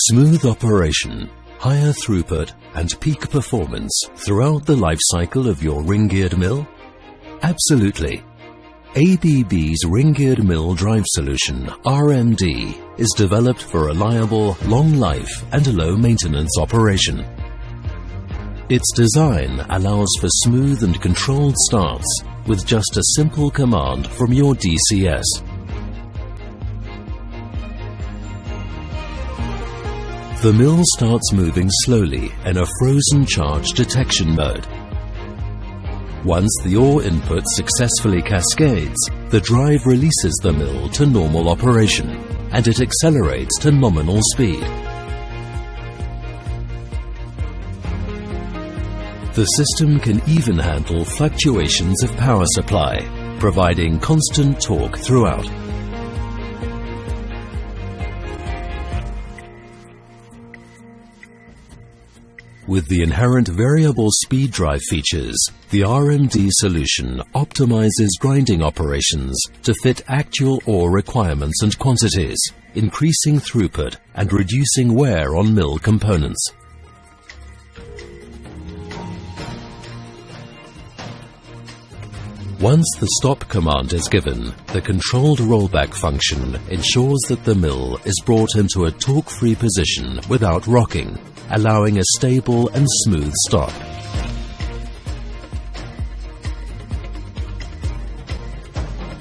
Smooth operation, higher throughput and peak performance throughout the life cycle of your ring-geared mill? Absolutely. ABB's ring-geared mill drive solution, RMD, is developed for reliable, long life and low maintenance operation. Its design allows for smooth and controlled starts with just a simple command from your DCS. The mill starts moving slowly in a frozen charge detection mode. Once the ore input successfully cascades, the drive releases the mill to normal operation, and it accelerates to nominal speed. The system can even handle fluctuations of power supply, providing constant torque throughout. With the inherent variable speed drive features, the RMD solution optimizes grinding operations to fit actual ore requirements and quantities, increasing throughput and reducing wear on mill components. Once the stop command is given, the controlled rollback function ensures that the mill is brought into a torque-free position without rocking, allowing a stable and smooth stop.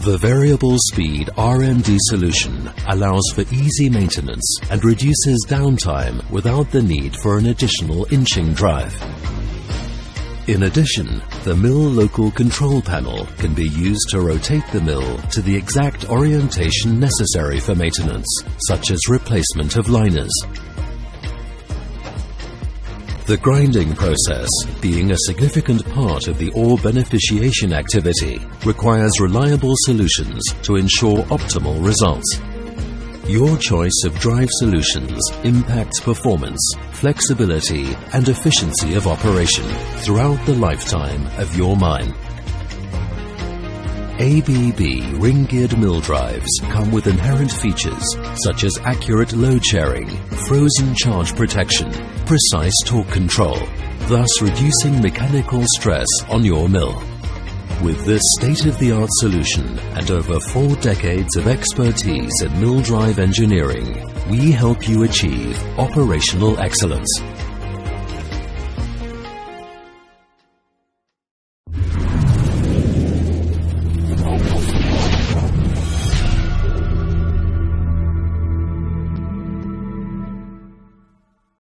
The variable speed RMD solution allows for easy maintenance and reduces downtime without the need for an additional inching drive. In addition, the mill local control panel can be used to rotate the mill to the exact orientation necessary for maintenance, such as replacement of liners. The grinding process, being a significant part of the ore beneficiation activity, requires reliable solutions to ensure optimal results. Your choice of drive solutions impacts performance, flexibility, and efficiency of operation throughout the lifetime of your mine. ABB ring-geared mill drives come with inherent features such as accurate load sharing, frozen charge protection, precise torque control, thus reducing mechanical stress on your mill. With this state-of-the-art solution and over 4 decades of expertise in mill drive engineering, we help you achieve operational excellence.